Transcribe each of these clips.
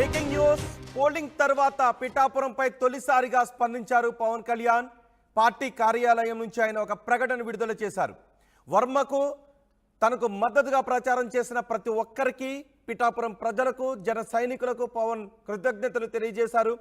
Breaking news. Polling తర్వాత పిఠాపురంపై తొలిసారిగా స్పందించారు పవన్ కళ్యాణ్. పార్టీ కార్యాలయం నుంచి ఆయన ఒక ప్రకటన విడుదల చేశారు. వర్మకు తనకు మద్దతుగా ప్రచారం చేసిన ప్రతి ఒక్కరికి, పిఠాపురం ప్రజలకు, జన సైనికులకు పవన్ కృతజ్ఞతలు తెలియజేశారు.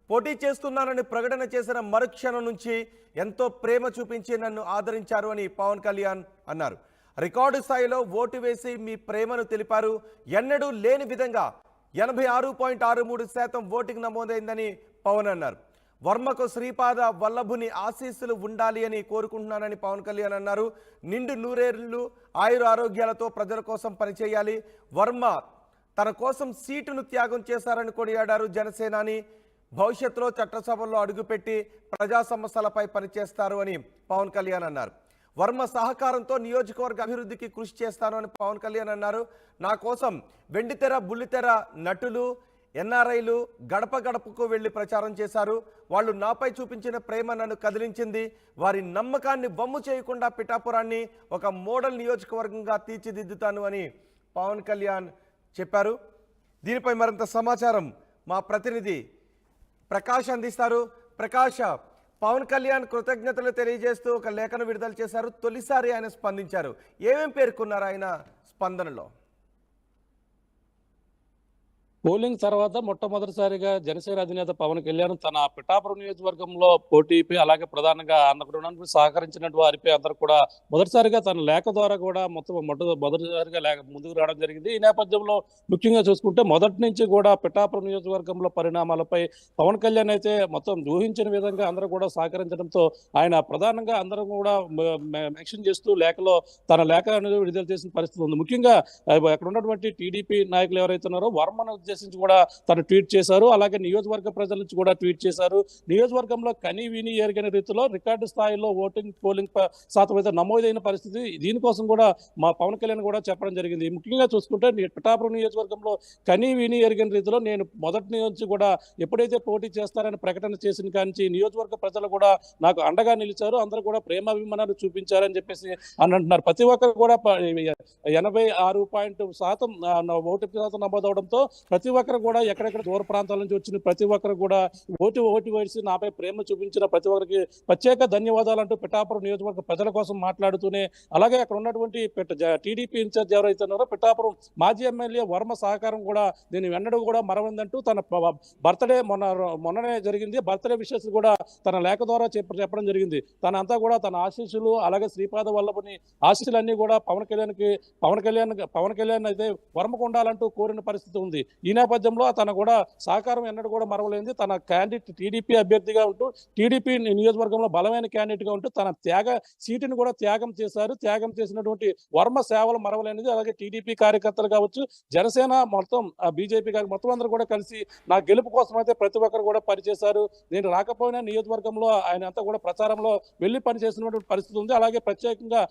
పోటీ చేస్తున్నానని ప్రకటన చేసిన మరుక్షణం నుంచి ఎంతో ప్రేమ చూపించి నన్ను ఆదరించారు అని పవన్ కళ్యాణ్ అన్నారు. రికార్డు స్థాయిలో ఓటు వేసి మీ ప్రేమను తెలిపారు. ఎన్నడూ లేని విధంగా 86.63% ఓటింగ్ నమోదైందని పవన్ అన్నారు. వర్మకు శ్రీపాద వల్లభుని ఆశీస్సులు ఉండాలి అని కోరుకుంటున్నానని పవన్ కళ్యాణ్ అన్నారు. నిండు నూరేళ్లు ఆయుర ఆరోగ్యాలతో ప్రజల కోసం పనిచేయాలి. వర్మ తన కోసం సీటును త్యాగం చేశారని కొనియాడారు. జనసేనాని భవిష్యత్తులో చట్టసభల్లో అడుగుపెట్టి ప్రజా సమస్యలపై పనిచేస్తారు అని పవన్ కళ్యాణ్ అన్నారు. వర్మ సహకారంతో నియోజకవర్గ అభివృద్ధికి కృషి చేస్తాను అని పవన్ కళ్యాణ్ అన్నారు. నా కోసం వెండితెర, బుల్లితెర నటులు, ఎన్ఆర్ఐలు గడప గడపకు వెళ్లి ప్రచారం చేశారు. వాళ్ళు నాపై చూపించిన ప్రేమ నన్ను కదిలించింది. వారి నమ్మకాన్ని వమ్ము చేయకుండా పిఠాపురాన్ని ఒక మోడల్ నియోజకవర్గంగా తీర్చిదిద్దుతాను అని పవన్ కళ్యాణ్ చెప్పారు. దీనిపై మరింత సమాచారం మా ప్రతినిధి ప్రకాష్ అందిస్తారు. ప్రకాష్, పవన్ కళ్యాణ్ కృతజ్ఞతలు తెలియజేస్తూ ఒక లేఖను విడుదల చేశారు. తొలిసారి ఆయన స్పందించారు. ఏమేం పేర్కొన్నారు ఆయన స్పందనలో? పోలింగ్ తర్వాత మొట్టమొదటిసారిగా జనసేన అధినేత పవన్ కళ్యాణ్ తన పిఠాపురం నియోజకవర్గంలో పోటీపై, అలాగే ప్రధానంగా అన్నప్పుడు సహకరించిన వారిపై అందరూ కూడా మొదటిసారిగా తన లేఖ ద్వారా కూడా మొదటిసారిగా ముందుకు రావడం జరిగింది. ఈ నేపథ్యంలో ముఖ్యంగా చూసుకుంటే మొదటి నుంచి కూడా పిఠాపురం నియోజకవర్గంలో పరిణామాలపై పవన్ కళ్యాణ్ అయితే మొత్తం ఊహించిన విధంగా అందరూ కూడా సహకరించడంతో ఆయన ప్రధానంగా అందరూ కూడా మెన్షన్ చేస్తూ లేఖలో తన లేఖ అనేది విడుదల చేసిన పరిస్థితి ఉంది. ముఖ్యంగా అక్కడ ఉన్నటువంటి టీడీపీ నాయకులు ఎవరైతే ఉన్నారో వర్మను ఉద్దేశించి కూడా తను ట్వీట్ చేశారు. అలాగే నియోజకవర్గ ప్రజల నుంచి కూడా ట్వీట్ చేశారు. నియోజకవర్గంలో కని విని ఎరగని రీతిలో రికార్డు స్థాయిలో పోలింగ్ శాతం అయితే నమోదైన పరిస్థితి. దీనికోసం కూడా మా పవన్ కళ్యాణ్ కూడా చెప్పడం జరిగింది. ముఖ్యంగా చూసుకుంటే పిఠాపురం నియోజకవర్గంలో కని విని ఎరగని రీతిలో నేను మొదటి నుంచి కూడా ఎప్పుడైతే పోటీ చేస్తారని ప్రకటన చేసిన కానీ నియోజకవర్గ ప్రజలు కూడా నాకు అండగా నిలిచారు. అందరూ కూడా ప్రేమాభిమానాలు చూపించారని చెప్పేసి అని అంటున్నారు. ప్రతి ఒక్కరు కూడా 86% ఓటు శాతం నమోదవడంతో ప్రతి ఒక్కరు కూడా ఎక్కడెక్కడ దూర ప్రాంతాల నుంచి వచ్చిన ప్రతి ఒక్కరు కూడా ఓటు వేసి నాపై ప్రేమ చూపించిన ప్రతి ఒక్కరికి ప్రత్యేక ధన్యవాదాలు అంటూ పిఠాపురం నియోజకవర్గ ప్రజల కోసం మాట్లాడుతూనే, అలాగే అక్కడ ఉన్నటువంటి టీడీపీ ఇన్ఛార్జ్ ఎవరైతే ఉన్నారో పిఠాపురం మాజీ ఎమ్మెల్యే వర్మ సహకారం కూడా నేను ఎన్నడూ కూడా మరవందంటూ తన బర్త్డే మొన్ననే జరిగింది. బర్త్డే విషెస్ కూడా తన లేఖ ద్వారా చెప్పడం జరిగింది. తనంతా కూడా తన ఆశీస్సులు, అలాగే శ్రీపాద వల్లభుని ఆశీస్సులన్నీ కూడా పవన్ కళ్యాణ్ అయితే వర్మకు ఉండాలంటూ కోరిన పరిస్థితి ఉంది. ఈ నేపథ్యంలో తన కూడా సహకారం ఎన్నడూ కూడా మరవలేంది. తన క్యాండిడేట్ టీడీపీ అభ్యర్థిగా ఉంటూ, టీడీపీ నియోజకవర్గంలో బలమైన క్యాండిడేట్ గా ఉంటూ తన సీటును కూడా త్యాగం చేశారు. త్యాగం చేసినటువంటి వర్మ సేవలు మరవలేనిది. అలాగే టీడీపీ కార్యకర్తలు కావచ్చు, జనసేన మొత్తం, బీజేపీ మొత్తం అందరూ కూడా కలిసి నా గెలుపు కోసం అయితే ప్రతి ఒక్కరు కూడా పనిచేశారు. నేను రాకపోయినా నియోజకవర్గంలో ఆయన అంతా కూడా ప్రచారంలో వెళ్లి పనిచేసినటువంటి పరిస్థితి ఉంది. అలాగే ప్రత్యేకంగా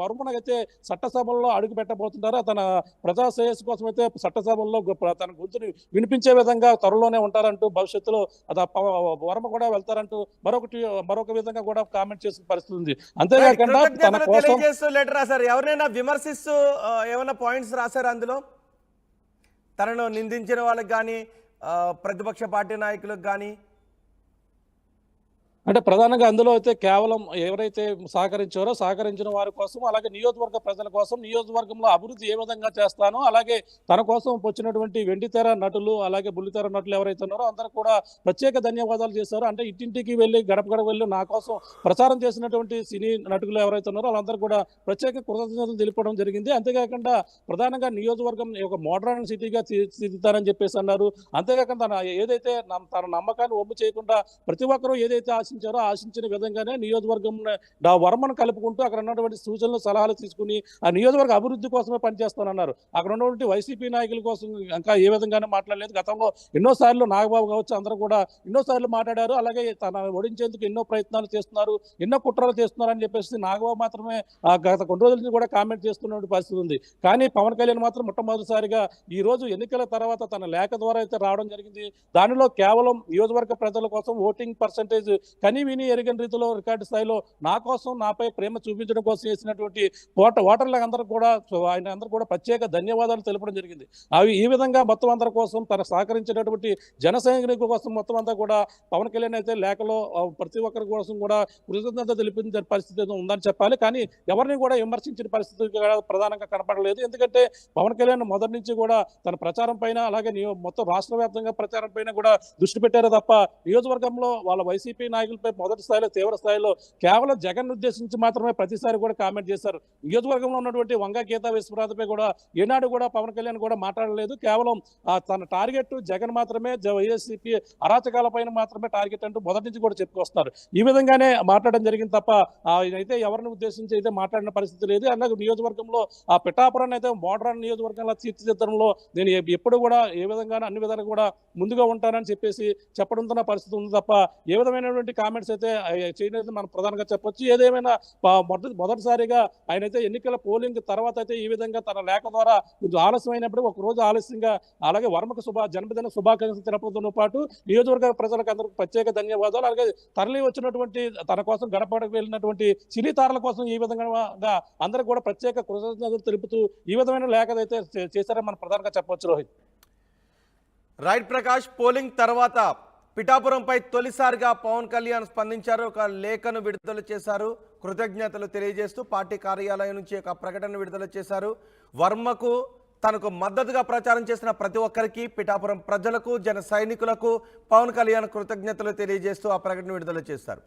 వర్మనైతే చట్టసభల్లో అడుగు పెట్టబోతుంటారు. తన ప్రజా శ్రేయస్సు కోసం అయితే చట్టసభల్లో తన గొంతుని వినిపించే విధంగా త్వరలోనే ఉంటారంటూ, భవిష్యత్తులో వర్మ కూడా వెళ్తారంటూ మరొక విధంగా కూడా కామెంట్ చేసిన పరిస్థితి ఉంది. అంతేకాకుండా తన కోసం లెటర్ రాశారు. ఎవరైనా విమర్శిస్తూ ఏమైనా పాయింట్స్ రాశారు అందులో? తనను నిందించిన వాళ్ళకి కానీ, ప్రతిపక్ష పార్టీ నాయకులకు కానీ? అంటే ప్రధానంగా అందులో అయితే కేవలం ఎవరైతే సహకరించిన వారి కోసం, అలాగే నియోజకవర్గ ప్రజల కోసం, నియోజకవర్గంలో అభివృద్ధి ఏ విధంగా చేస్తానో, అలాగే తన కోసం వచ్చినటువంటి వెండితెర నటులు, అలాగే బుల్లితెర నటులు ఎవరైతే ఉన్నారో అందరూ కూడా ప్రత్యేక ధన్యవాదాలు చేశారు. అంటే ఇంటింటికి వెళ్ళి గడప గడప వెళ్ళి నా కోసం ప్రచారం చేసినటువంటి సినీ నటులు ఎవరైతే ఉన్నారో వాళ్ళందరూ కూడా ప్రత్యేక కృతజ్ఞతలు తెలుపడం జరిగింది. అంతేకాకుండా ప్రధానంగా నియోజకవర్గం ఒక మోడర్న్ సిటీగా తీర్చిదిద్దారని చెప్పేసి అన్నారు. అంతేకాకుండా ఏదైతే తన నమ్మకాన్ని ఒమ్ము చేయకుండా ప్రతి ఒక్కరూ ఏదైతే ఆశించిన విధంగానే నియోజకవర్గం వర్మను కలుపుకుంటూ అక్కడ ఉన్నటువంటి సూచనలు, సలహాలు తీసుకుని ఆ నియోజకవర్గ అభివృద్ధి కోసమే పనిచేస్తానన్నారు. అక్కడ ఉన్నటువంటి వైసీపీ నాయకుల కోసం ఇంకా ఏ విధంగానే మాట్లాడలేదు. గతంలో ఎన్నోసార్లు నాగబాబు కావచ్చు అందరూ కూడా ఎన్నోసార్లు మాట్లాడారు. అలాగే తన ఓడించేందుకు ఎన్నో ప్రయత్నాలు చేస్తున్నారు, ఎన్నో కుట్రలు చేస్తున్నారు అని చెప్పేసి నాగబాబు మాత్రమే గత కొన్ని రోజుల నుంచి కూడా కామెంట్ చేస్తున్న పరిస్థితి ఉంది. కానీ పవన్ కళ్యాణ్ మాత్రం మొట్టమొదటిసారిగా ఈ రోజు ఎన్నికల తర్వాత తన లేఖ ద్వారా అయితే రావడం జరిగింది. దానిలో కేవలం నియోజకవర్గ ప్రజల కోసం ఓటింగ్ పర్సెంటేజ్ కని విని ఎరగని రీతిలో రికార్డు స్థాయిలో నా కోసం నాపై ప్రేమ చూపించడం కోసం చేసినటువంటి ఓటర్లందరూ కూడా ఆయన అందరూ కూడా ప్రత్యేక ధన్యవాదాలు తెలపడం జరిగింది. అవి ఈ విధంగా మొత్తం అందరి కోసం తన సహకరించినటువంటి జన సైనికుల కోసం మొత్తం అంతా కూడా పవన్ కళ్యాణ్ అయితే లేఖలో ప్రతి ఒక్కరి కోసం కూడా కృతజ్ఞత తెలిపిన పరిస్థితి ఉందని చెప్పాలి. కానీ ఎవరిని కూడా విమర్శించిన పరిస్థితి ప్రధానంగా కనపడలేదు. ఎందుకంటే పవన్ కళ్యాణ్ మొదటి నుంచి కూడా తన ప్రచారం పైన అలాగే మొత్తం రాష్ట్ర వ్యాప్తంగా ప్రచారం పైన కూడా దృష్టి పెట్టారు తప్ప నియోజకవర్గంలో వాళ్ళ వైసీపీ నాయకులపై మొదటి స్థాయిలో తీవ్ర స్థాయిలో కేవలం జగన్ ఉద్దేశించి మాత్రమే ప్రతిసారి కూడా కామెంట్ చేశారు. నియోజకవర్గంలో ఉన్నటువంటి వంగ గీతా విశ్వనాథ్పై కూడా ఏనాడు కూడా పవన్ కళ్యాణ్ కూడా మాట్లాడలేదు. కేవలం తన టార్గెట్ జగన్ మాత్రమే, వైఎస్సీపీ అరాచకాల పైన మాత్రమే టార్గెట్ అంటూ మొదటి నుంచి కూడా చెప్పుకొస్తున్నారు. ఈ విధంగానే మాట్లాడడం జరిగింది తప్ప అయితే ఎవరిని ఉద్దేశించి అయితే మాట్లాడిన పరిస్థితి లేదు. అలాగే నియోజకవర్గంలో ఆ పిఠాపురాన్ని అయితే మోడర్న్ నియోజకవర్గంలో తీర్చిదిద్దడంలో నేను ఎప్పుడు కూడా ఏ విధంగానూ అన్ని విధాలు కూడా ముందుగా ఉంటానని చెప్పేసి చెప్పడంతో పరిస్థితి ఉంది తప్ప ఏ విధమైనటువంటి కామెంట్స్ అయితే చేయలేదు మనం ప్రధానంగా చెప్పొచ్చు. ఏదేమైనా మొదటిసారిగా ఆయన అయితే ఎన్నికల పోలింగ్ తర్వాత అయితే ఈ విధంగా తన లేఖ ద్వారా కొంచెం ఆలస్యమైనప్పుడు ఒక రోజు ఆలస్యంగా అలాగే వర్మకు జన్మదిన శుభాకాంక్షలు తెలపడంతో పాటు నియోజకవర్గ ప్రజలకు అందరికీ ప్రత్యేక ధన్యవాదాలు. అలాగే తరలి వచ్చినటువంటి తన కోసం గడపడకు వెళ్ళినటువంటి సినీ తారల కోసం ఈ విధంగా అందరూ కూడా ప్రత్యేక కృతజ్ఞతలు తెలుపుతూ ఈ విధమైన లేఖ అయితే చేశారని మనం ప్రధానంగా చెప్పొచ్చు. రోహిత్ రైట్ ప్రకాష్, పోలింగ్ తర్వాత పిఠాపురంపై తొలిసారిగా పవన్ కళ్యాణ్ స్పందించారు. ఒక లేఖను విడుదల చేశారు. కృతజ్ఞతలు తెలియజేస్తూ పార్టీ కార్యాలయం నుంచి ఒక ప్రకటన విడుదల చేశారు. వర్మకు తనకు మద్దతుగా ప్రచారం చేసిన ప్రతి ఒక్కరికి, పిఠాపురం ప్రజలకు, జన సైనికులకు పవన్ కళ్యాణ్ కృతజ్ఞతలు తెలియజేస్తూ ఆ ప్రకటన విడుదల చేశారు.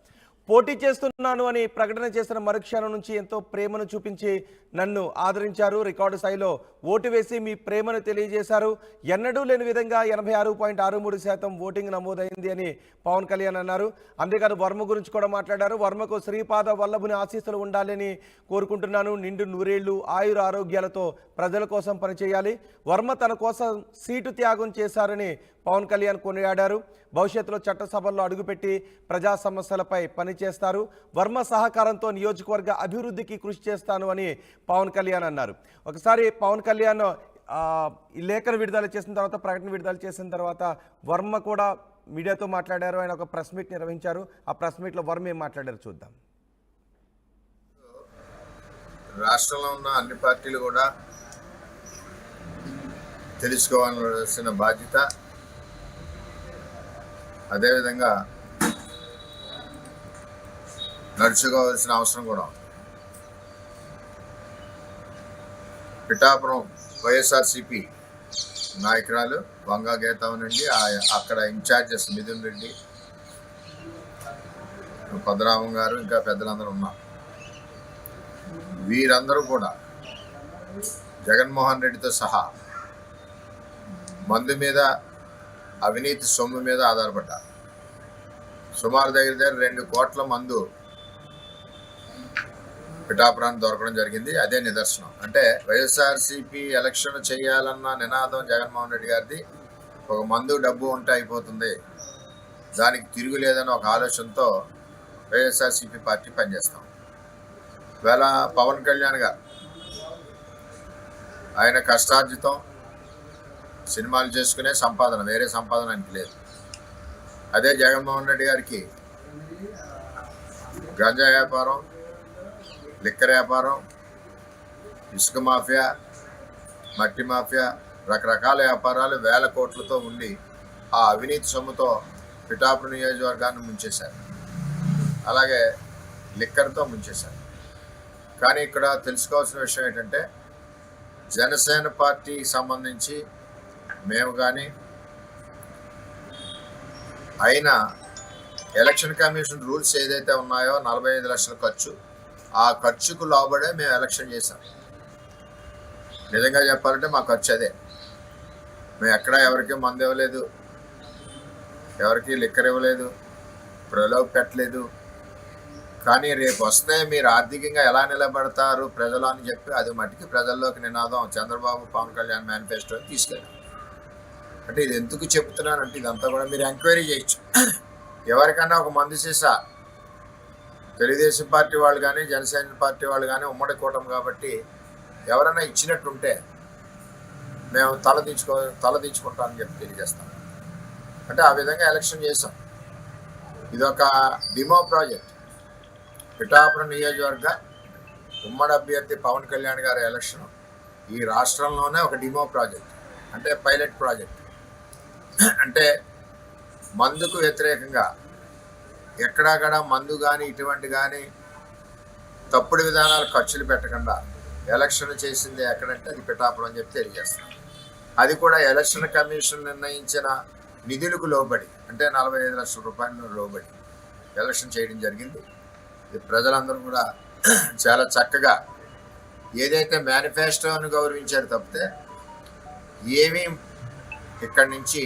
పోటీ చేస్తున్నాను అని ప్రకటన చేసిన మరుక్షణం నుంచి ఎంతో ప్రేమను చూపించి నన్ను ఆదరించారు. రికార్డు స్థాయిలో ఓటు వేసి మీ ప్రేమను తెలియజేశారు. ఎన్నడూ లేని విధంగా 86.63% ఓటింగ్ నమోదైంది అని పవన్ కళ్యాణ్ అన్నారు. అంతేకాదు వర్మ గురించి కూడా మాట్లాడారు. వర్మకు శ్రీపాద వల్లభుని ఆశీస్సులు ఉండాలని కోరుకుంటున్నాను. నిండు నూరేళ్లు ఆయుర ఆరోగ్యాలతో ప్రజల కోసం పనిచేయాలి. వర్మ తన కోసం సీటు త్యాగం చేశారని పవన్ కళ్యాణ్ కొనియాడారు. భవిష్యత్తులో చట్టసభల్లో అడుగుపెట్టి ప్రజా సమస్యలపై పనిచేస్తారు. వర్మ సహకారంతో నియోజకవర్గ అభివృద్ధికి కృషి చేస్తాను అని పవన్ కళ్యాణ్ అన్నారు. ఒకసారి పవన్ కళ్యాణ్ ఈ లేఖను విడుదల చేసిన తర్వాత, ప్రకటన విడుదల చేసిన తర్వాత వర్మ కూడా మీడియాతో మాట్లాడారు. ఆయన ఒక ప్రెస్ మీట్ నిర్వహించారు. ఆ ప్రెస్ మీట్లో వర్మ ఏం మాట్లాడారు చూద్దాం. రాష్ట్రంలో ఉన్న అన్ని పార్టీలు కూడా తెలుసుకోవాల్సిన బాధ్యత, అదేవిధంగా నడుచుకోవాల్సిన అవసరం కూడా ఉంది. పిఠాపురం వైఎస్ఆర్సీపీ నాయకురాలు వంగా గీత నుండి అక్కడ ఇన్ఛార్జెస్ మిథున్ రెడ్డి, పద్మనాభం గారు, ఇంకా పెద్దలందరూ ఉన్నారు. వీరందరూ కూడా జగన్మోహన్ రెడ్డితో సహా మందు మీద, అవినీతి సొమ్ము మీద ఆధారపడ్డారు. సుమారు దగ్గర 2 కోట్ల మందు పిఠాపురాన్ని దొరకడం జరిగింది. అదే నిదర్శనం. అంటే వైఎస్ఆర్సీపీ ఎలక్షన్ చేయాలన్న నినాదం జగన్మోహన్ రెడ్డి గారిది ఒక మందు డబ్బు ఉంటే అయిపోతుంది, దానికి తిరుగులేదని ఒక ఆలోచనతో వైఎస్ఆర్సీపీ పార్టీ పనిచేస్తాం. వేళ పవన్ కళ్యాణ్ గారు ఆయన కష్టార్జితం, సినిమాలు చేసుకునే సంపాదన, వేరే సంపాదన ఆయనకి లేదు. అదే జగన్మోహన్ రెడ్డి గారికి గంజా వ్యాపారం, లిక్కర్ వ్యాపారం, ఇసుక మాఫియా, మట్టి మాఫియా, రకరకాల వ్యాపారాలు వేల కోట్లతో ఉండి ఆ అవినీతి సొమ్ముతో పిఠాపురం నియోజకవర్గాన్ని ముంచేశారు. అలాగే లిక్కర్తో ముంచేశారు. కానీ ఇక్కడ తెలుసుకోవాల్సిన విషయం ఏంటంటే, జనసేన పార్టీకి సంబంధించి మేము కానీ అయినా ఎలక్షన్ కమిషన్ రూల్స్ ఏదైతే ఉన్నాయో 45 లక్షల ఖర్చు, ఆ ఖర్చుకు లోబడే మేము ఎలక్షన్ చేశాం. నిజంగా చెప్పాలంటే మా ఖర్చు అదే. మేము ఎక్కడా ఎవరికి మందు ఇవ్వలేదు, ఎవరికి లిక్కర్ ఇవ్వలేదు, ప్రలోభ పెట్టలేదు. కానీ రేపు వస్తే మీరు ఆర్థికంగా ఎలా నిలబడతారు ప్రజలు అని చెప్పి అది మట్టికి ప్రజల్లోకి నినాదం చంద్రబాబు పవన్ కళ్యాణ్ మేనిఫెస్టోని తీసుకెళ్ళాం. అంటే ఇది ఎందుకు చెప్తున్నానంటే, ఇదంతా కూడా మీరు ఎంక్వైరీ చేయొచ్చు. ఎవరికన్నా ఒక మందు సీసా తెలుగుదేశం పార్టీ వాళ్ళు కానీ, జనసేన పార్టీ వాళ్ళు కానీ ఉమ్మడి కూటమి కాబట్టి ఎవరైనా ఇచ్చినట్టుంటే మేము తల దించుకుంటామని చెప్పి తెలియజేస్తాం. అంటే ఆ విధంగా ఎలక్షన్ చేసాం. ఇదొక డిమో ప్రాజెక్ట్. పిఠాపురం నియోజకవర్గ ఉమ్మడి అభ్యర్థి పవన్ కళ్యాణ్ గారి ఎలక్షన్ ఈ రాష్ట్రంలోనే ఒక డిమో ప్రాజెక్ట్, అంటే పైలట్ ప్రాజెక్ట్. అంటే మందుకు వ్యతిరేకంగా ఎక్కడా కూడా మందు కానీ ఇటువంటి కానీ తప్పుడు విధానాలు ఖర్చులు పెట్టకుండా ఎలక్షన్ చేసింది ఎక్కడంటే అది పిఠాపురం అని చెప్పి తెలియజేస్తాం. అది కూడా ఎలక్షన్ కమిషన్ నిర్ణయించిన నిధులకు లోబడి, అంటే 45 లక్షల రూపాయలు లోబడి ఎలక్షన్ చేయడం జరిగింది. ఇది ప్రజలందరూ కూడా చాలా చక్కగా ఏదైతే మేనిఫెస్టోను గౌరవించారు తప్పితే ఏమీ ఇక్కడి నుంచి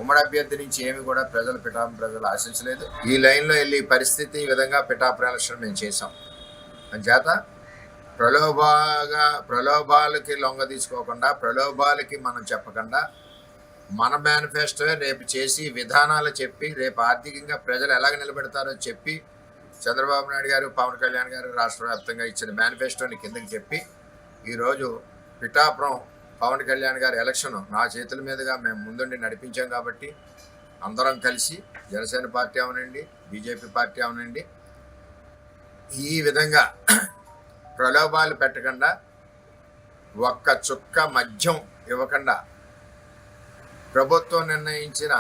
ఉమ్మడి అభ్యర్థి నుంచి ఏమి కూడా పిఠాపురం ప్రజలు ఆశించలేదు. ఈ లైన్లో వెళ్ళి పరిస్థితి ఈ విధంగా పిఠాపురం ఎలక్షన్ మేము చేసాం. అంచేత ప్రలోభాలకి లొంగ తీసుకోకుండా, ప్రలోభాలకి మనం చెప్పకుండా, మన మేనిఫెస్టో రేపు చేసి విధానాలు చెప్పి రేపు ఆర్థికంగా ప్రజలు ఎలాగ నిలబెడతారో చెప్పి చంద్రబాబు నాయుడు గారు, పవన్ కళ్యాణ్ గారు రాష్ట్ర వ్యాప్తంగా ఇచ్చిన మేనిఫెస్టోని కిందకి చెప్పి ఈరోజు పిఠాపురం పవన్ కళ్యాణ్ గారి ఎలక్షన్ నా చేతుల మీదుగా మేము ముందుండి నడిపించాం. కాబట్టి అందరం కలిసి జనసేన పార్టీ అవనండి, బీజేపీ పార్టీ అవనండి, ఈ విధంగా ప్రలోభాలు పెట్టకుండా, ఒక్క చుక్క మద్యం ఇవ్వకుండా ప్రభుత్వం నిర్ణయించిన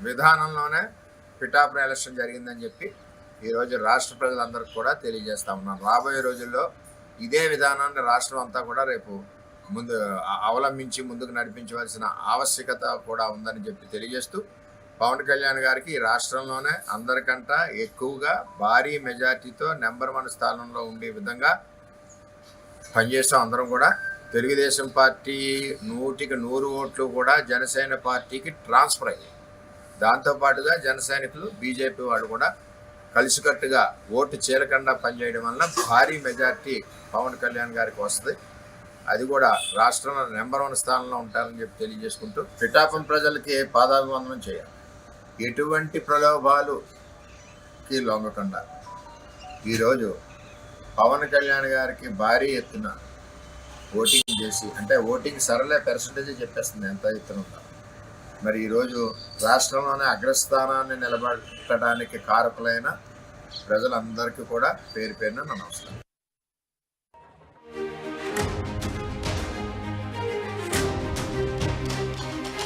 విధానంలోనే పిఠాపురం ఎలక్షన్ జరిగిందని చెప్పి ఈరోజు రాష్ట్ర ప్రజలందరికీ కూడా తెలియజేస్తా ఉన్నాను. రాబోయే రోజుల్లో ఇదే విధానాన్ని రాష్ట్రం అంతా కూడా రేపు అవలంబించి ముందుకు నడిపించవలసిన ఆవశ్యకత కూడా ఉందని చెప్పి తెలియజేస్తూ, పవన్ కళ్యాణ్ గారికి ఈ రాష్ట్రంలోనే అందరికంటే ఎక్కువగా భారీ మెజార్టీతో నెంబర్ 1 స్థానంలో ఉండే విధంగా పనిచేస్తాం. అందరం కూడా తెలుగుదేశం పార్టీ 100కి 100 ఓట్లు కూడా జనసేన పార్టీకి ట్రాన్స్ఫర్ అయ్యాయి. దాంతోపాటుగా జన సైనికులు, బీజేపీ వాళ్ళు కూడా కలిసికట్టుగా ఓటు చీలకుండా పనిచేయడం వల్ల భారీ మెజార్టీ పవన్ కళ్యాణ్ గారికి వస్తుంది. అది కూడా రాష్ట్రంలో నెంబర్ 1 స్థానంలో ఉంటారని చెప్పి తెలియజేసుకుంటూ, పిఠాపురం ప్రజలకి పాదాభివందనం చేయాలి. ఎటువంటి ప్రలోభాలుకి లొంగకుండా ఈరోజు పవన్ కళ్యాణ్ గారికి భారీ ఎత్తున ఓటింగ్ చేసి, అంటే ఓటింగ్ సరళ పర్సంటేజ్ చెప్పేస్తుంది ఎంత ఎత్తున ఉందా. మరి ఈరోజు రాష్ట్రంలోనే అగ్రస్థానాన్ని నిలబెట్టడానికి కారకులైన ప్రజలందరికీ కూడా పేరు పేరున నమస్కారం.